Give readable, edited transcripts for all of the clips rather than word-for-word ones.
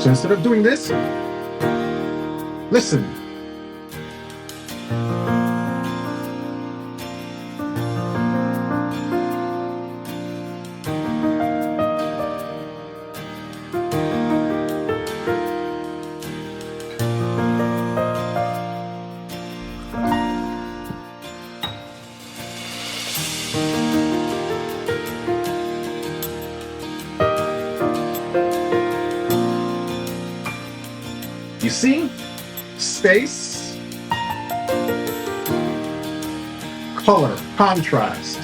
So instead of doing this, listen. You see? Space, color, contrast.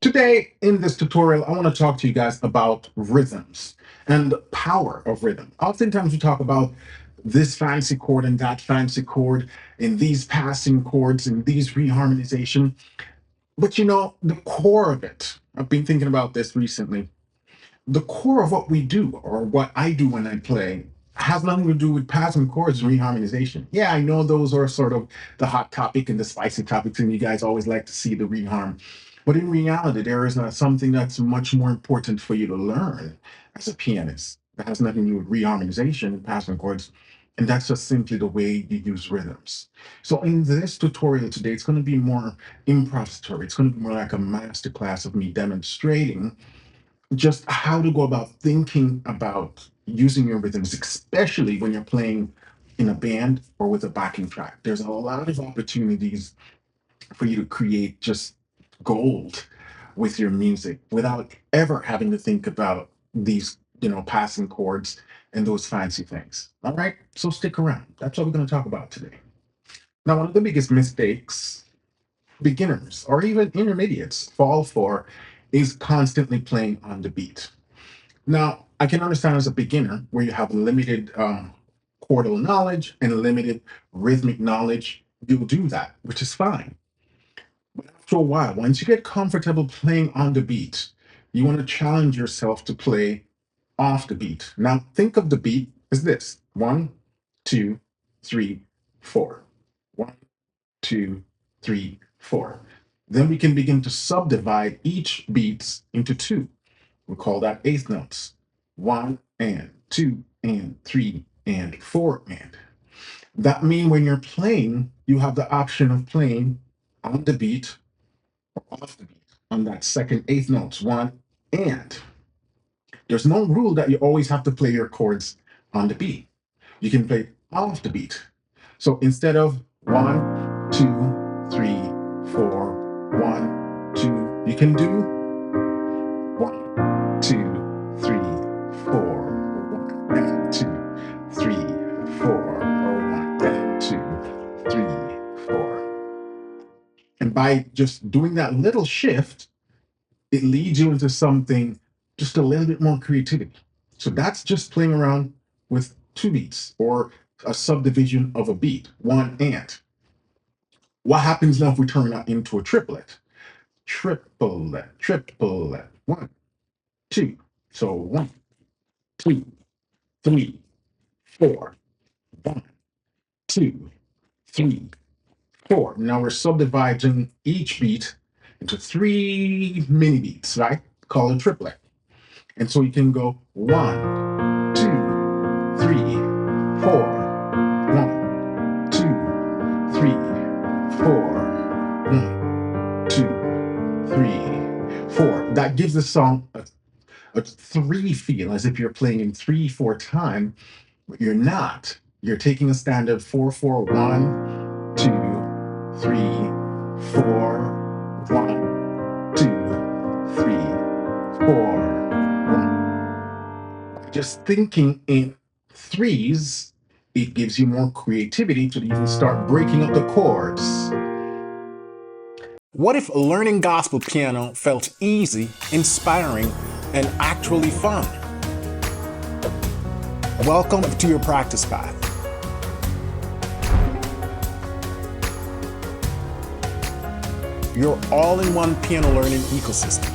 Today, in this tutorial, I want to talk to you guys about rhythms and the power of rhythm. Oftentimes we talk about this fancy chord and that fancy chord, and these passing chords and these reharmonization. But you know, the core of it, I've been thinking about this recently. The core of what we do, or what I do when I play, has nothing to do with passing chords and reharmonization. Yeah, I know those are sort of the hot topic and the spicy topics, and you guys always like to see the reharm. But in reality, there is something that's much more important for you to learn as a pianist. That has nothing to do with reharmonization and passing chords. And that's just simply the way you use rhythms. So in this tutorial today, it's going to be more improvisatory. It's going to be more like a masterclass of me demonstrating just how to go about thinking about using your rhythms, especially when you're playing in a band or with a backing track. There's a lot of opportunities for you to create just gold with your music without ever having to think about these, passing chords and those fancy things. All right, so stick around. That's what we're going to talk about today. Now, one of the biggest mistakes beginners or even intermediates fall for is constantly playing on the beat. Now, I can understand as a beginner where you have limited chordal knowledge and limited rhythmic knowledge, you'll do that, which is fine. But after a while, once you get comfortable playing on the beat, you want to challenge yourself to play off the beat. Now, think of the beat as this: 1, 2, 3, 4. 1, 2, 3, 4. Then we can begin to subdivide each beats into two. We call that eighth notes. 1 and 2 and 3 and 4 and. That means when you're playing, you have the option of playing on the beat or off the beat on that second eighth notes. 1 and. There's no rule that you always have to play your chords on the beat. You can play off the beat. So instead of 1, 2, 3, 4, 1, 2, you can do 1, 2, 3, 4, 1, and 2, 3, 4, or 1, and 2, 3, 4. And by just doing that little shift, it leads you into something just a little bit more creativity. So that's just playing around with two beats or a subdivision of a beat, 1 and. What happens now if we turn that into a triplet? Triplet, triplet, 1, 2. So 1, 2, 3, 4. 1, 2, 3, 4. Now we're subdividing each beat into 3 mini beats, right? Called a triplet. And so you can go 1, 2, 3, 4. 1, 2, 3, 4. 1, 2, 3, 4. That gives the song a 3 feel, as if you're playing in 3/4 time, but you're not. You're taking a standard 4/4, 1, 2, 3, 4, 1, 2, 3, 4, 1. Just thinking in threes, it gives you more creativity to even start breaking up the chords. What if learning gospel piano felt easy, inspiring, and actually fun? Welcome to your practice path. Your all-in-one piano learning ecosystem.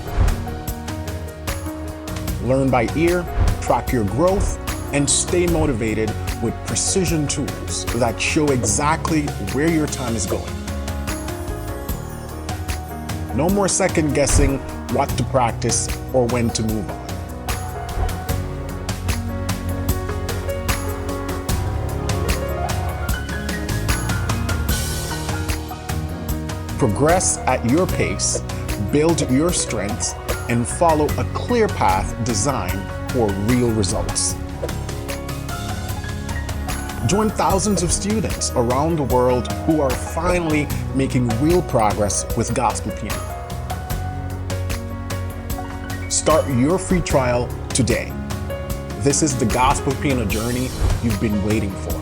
Learn by ear, track your growth, and stay motivated with precision tools that show exactly where your time is going. No more second guessing what to practice, or when to move on. Progress at your pace, build your strengths, and follow a clear path designed for real results. Join thousands of students around the world who are finally making real progress with gospel piano. Start your free trial today. This is the gospel piano journey you've been waiting for.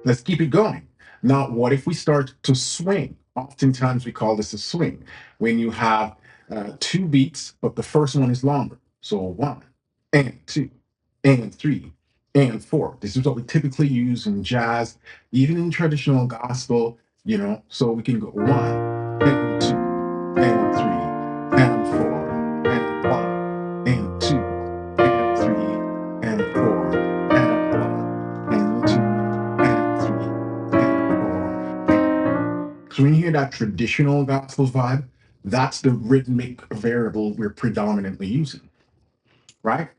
Let's keep it going. Now, what if we start to swing? Oftentimes we call this a swing, when you have two beats, but the first one is longer. So 1 and 2 and 3 and 4. This is what we typically use in jazz, even in traditional gospel, so we can go 1 and 2 and 3 and 4 and 1 and 2 and 3 and 4 and 1 and 2 and 3 and 4. So when you hear that traditional gospel vibe, that's the rhythmic variable we're predominantly using, right?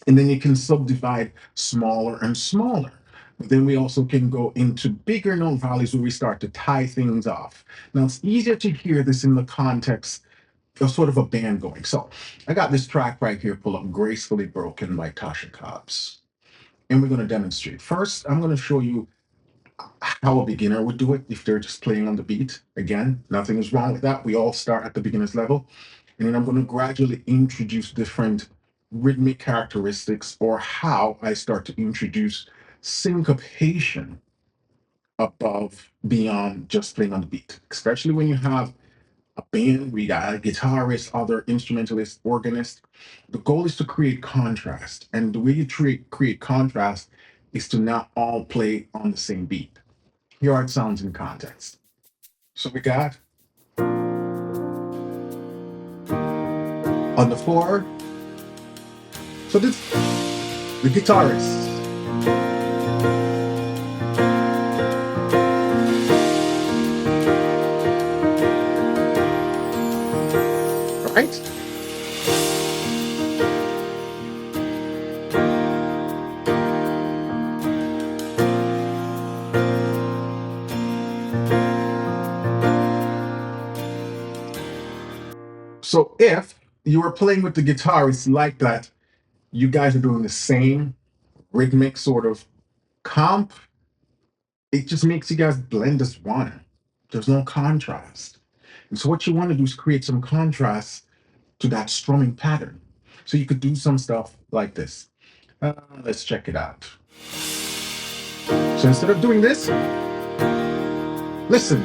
And then you can subdivide smaller and smaller. But then we also can go into bigger note values where we start to tie things off. Now it's easier to hear this in the context of sort of a band going. So I got this track right here, pull up Gracefully Broken by Tasha Cobbs. And we're going to demonstrate. First, I'm going to show you how a beginner would do it if they're just playing on the beat. Again, nothing is wrong with that. We all start at the beginner's level. And then I'm going to gradually introduce different rhythmic characteristics, or how I start to introduce syncopation above, beyond just playing on the beat, especially when you have a band, we got a guitarist, other instrumentalist, organist. The goal is to create contrast. And the way you create contrast is to not all play on the same beat. Here are it sounds in context. So we got on the 4. So this the guitarist. Right? So if you were playing with the guitarist like that, you guys are doing the same rhythmic sort of comp. It just makes you guys blend as one. There's no contrast. And so what you want to do is create some contrast to that strumming pattern. So you could do some stuff like this. Let's check it out. So instead of doing this, listen.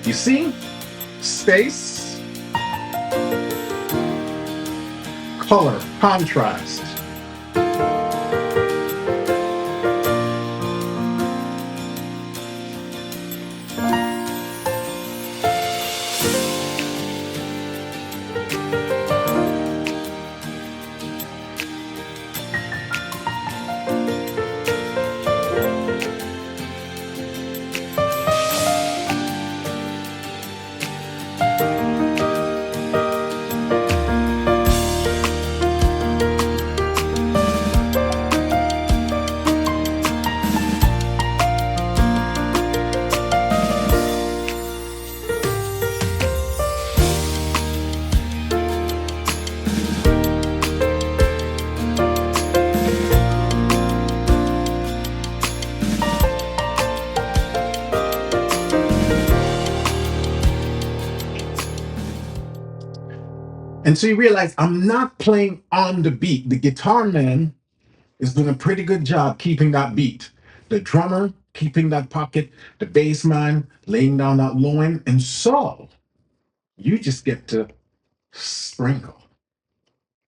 You see? Space, color, contrast. And so you realize I'm not playing on the beat. The guitar man is doing a pretty good job keeping that beat. The drummer keeping that pocket, the bass man laying down that low end, and so you just get to sprinkle.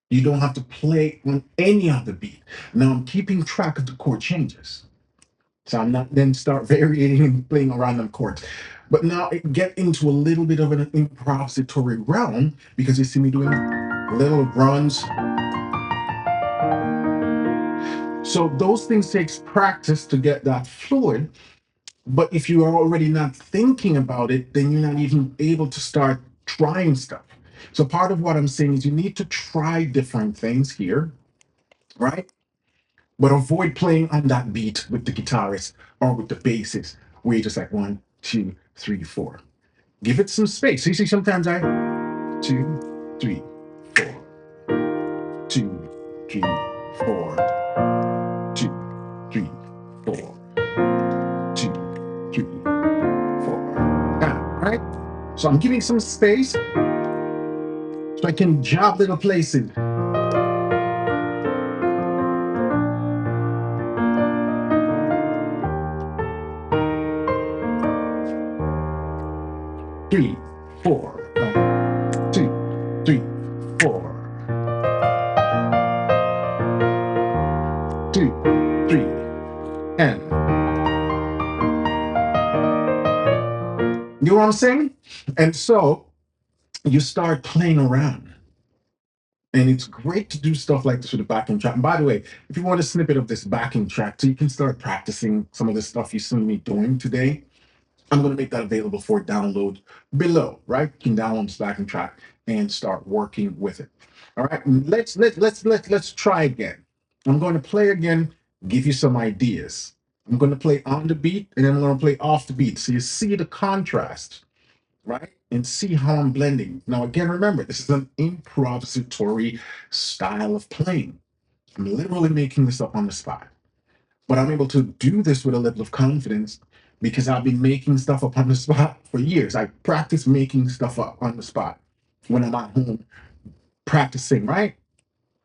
You don't have to play on any of the beat. Now I'm keeping track of the chord changes. So I'm not then start varying and playing around them chords. But now it get into a little bit of an improvisatory realm because you see me doing little runs. So those things takes practice to get that fluid. But if you are already not thinking about it, then you're not even able to start trying stuff. So part of what I'm saying is you need to try different things here, right? But avoid playing on that beat with the guitarist or with the bassist, where you're just like 1, 2, 3, 4. Give it some space. So you see, sometimes I 2, 3, 4, 2, 3, 4, 2, 3, 4, 2, 3, 4. Right? So I'm giving some space so I can job little places. 3, 4, 2, 3, 4, 2, 3, and you know what I'm saying? And so you start playing around. And it's great to do stuff like this with a backing track. And by the way, if you want a snippet of this backing track, so you can start practicing some of the stuff you see me doing today, I'm going to make that available for download below, right? You can download this backing track and start working with it. All right, let's try again. I'm going to play again, give you some ideas. I'm going to play on the beat and then I'm going to play off the beat. So you see the contrast, right? And see how I'm blending. Now, again, remember, this is an improvisatory style of playing. I'm literally making this up on the spot. But I'm able to do this with a level of confidence because I've been making stuff up on the spot for years. I practice making stuff up on the spot when I'm at home practicing, right?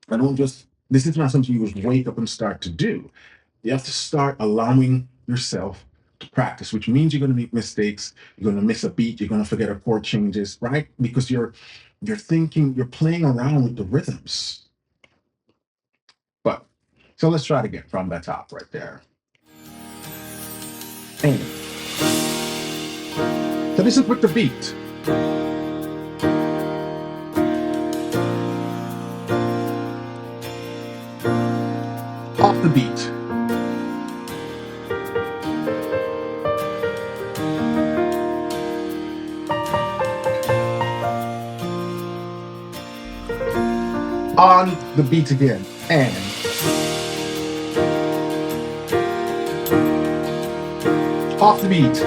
I don't just, this is not something you just wake up and start to do. You have to start allowing yourself to practice, which means you're going to make mistakes. You're going to miss a beat. You're going to forget a chord changes, right? Because you're thinking, you're playing around with the rhythms. But so let's try it again from the top right there. And so this is with the beat. Off the beat. On the beat again. And off the beat.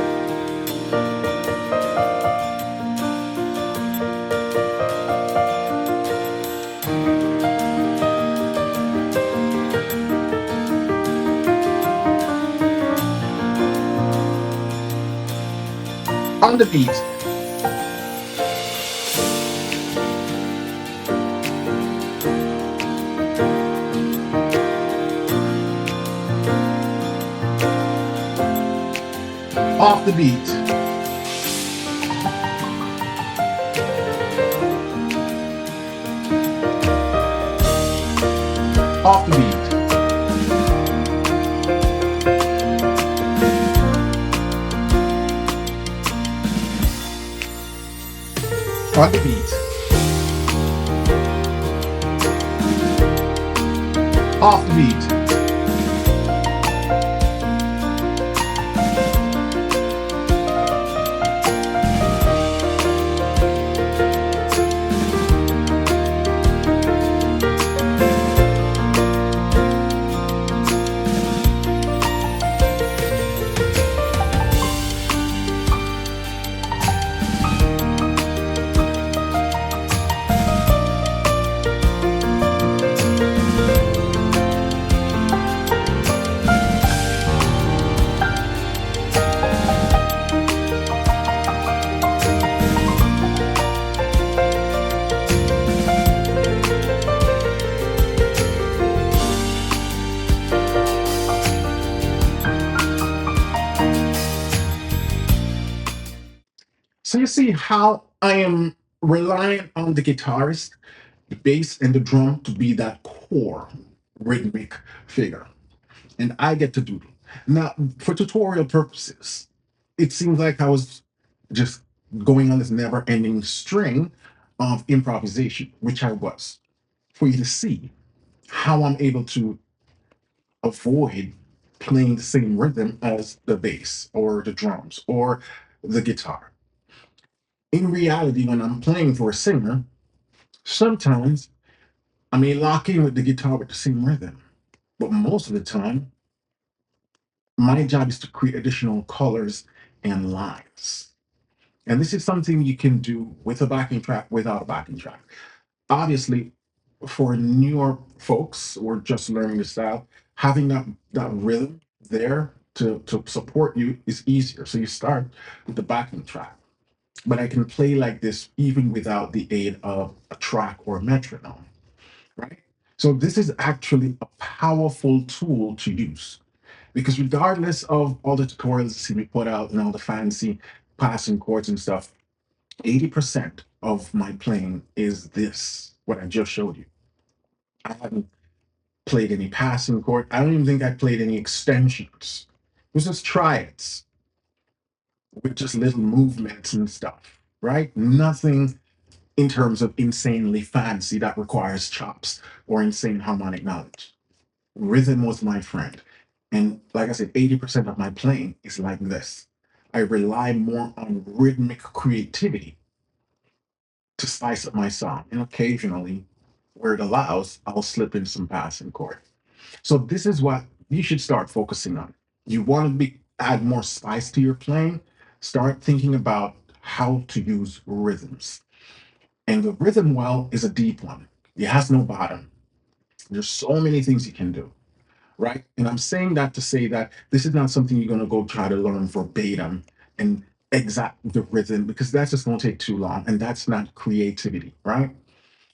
On the beat. Off the beat. Off the beat. On the beat. Off the beat. you see how I am relying on the guitarist, the bass, and the drum to be that core rhythmic figure. And I get to do it. Now, for tutorial purposes, it seems like I was just going on this never ending string of improvisation, which I was, for you to see how I'm able to avoid playing the same rhythm as the bass or the drums or the guitar. In reality, when I'm playing for a singer, sometimes I may lock in with the guitar with the same rhythm, but most of the time, my job is to create additional colors and lines. And this is something you can do with a backing track, without a backing track. Obviously, for newer folks or just learning the style, having that rhythm there to support you is easier. So you start with the backing track. But I can play like this even without the aid of a track or a metronome, right? So this is actually a powerful tool to use because regardless of all the tutorials you see me put out and all the fancy passing chords and stuff, 80% of my playing is this, what I just showed you. I haven't played any passing chord. I don't even think I played any extensions. It was just triads with just little movements and stuff, right? Nothing in terms of insanely fancy that requires chops or insane harmonic knowledge. Rhythm was my friend. And like I said, 80% of my playing is like this. I rely more on rhythmic creativity to spice up my song. And occasionally, where it allows, I'll slip in some passing chord. So this is what you should start focusing on. You want to add more spice to your playing, start thinking about how to use rhythms. And the rhythm well is a deep one. It has no bottom. There's so many things you can do, right? And I'm saying that to say that this is not something you're going to go try to learn verbatim and exact the rhythm because that's just going to take too long. And that's not creativity, right?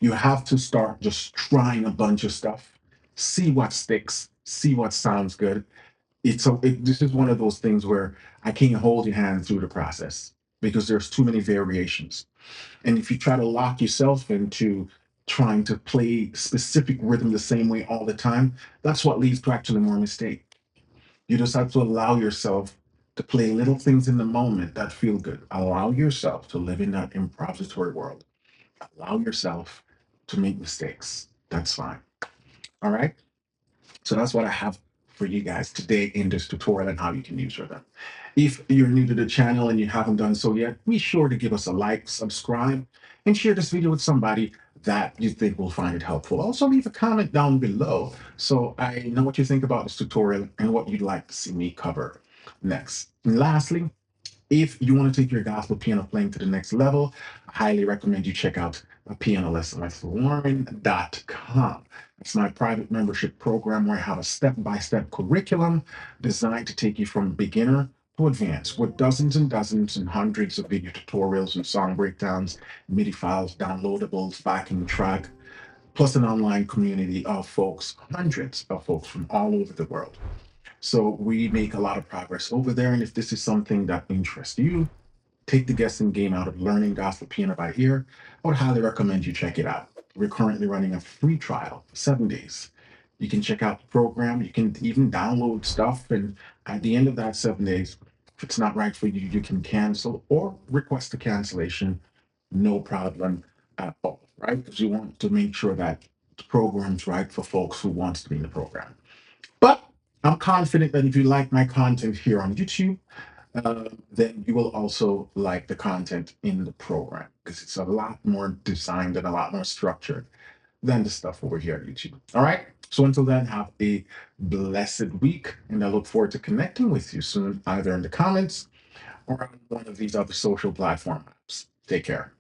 You have to start just trying a bunch of stuff, see what sticks, see what sounds good. This is one of those things where I can't hold your hand through the process because there's too many variations. And if you try to lock yourself into trying to play specific rhythm the same way all the time, that's what leads to actually more mistake. You just have to allow yourself to play little things in the moment that feel good. Allow yourself to live in that improvisatory world. Allow yourself to make mistakes. That's fine. All right. So that's what I have for you guys today in this tutorial and how you can use Rhythm. If you're new to the channel and you haven't done so yet, be sure to give us a like, subscribe, and share this video with somebody that you think will find it helpful. Also leave a comment down below so I know what you think about this tutorial and what you'd like to see me cover next. And lastly, if you want to take your gospel piano playing to the next level, I highly recommend you check out a piano lesson with Warren.com. It's my private membership program where I have a step-by-step curriculum designed to take you from beginner to advanced with dozens and dozens and hundreds of video tutorials and song breakdowns, MIDI files, downloadables, backing track, plus an online community of folks, hundreds of folks from all over the world. So we make a lot of progress over there. And if this is something that interests you, take the guessing game out of learning gospel piano by ear, I would highly recommend you check it out. We're currently running a free trial, 7 days. You can check out the program. You can even download stuff. And at the end of that 7 days, if it's not right for you, you can cancel or request a cancellation. No problem at all, right? Because you want to make sure that the program's right for folks who wants to be in the program. But I'm confident that if you like my content here on YouTube, then you will also like the content in the program because it's a lot more designed and a lot more structured than the stuff over here at YouTube. All right. So until then, have a blessed week, and I look forward to connecting with you soon, either in the comments or on one of these other social platform apps. Take care.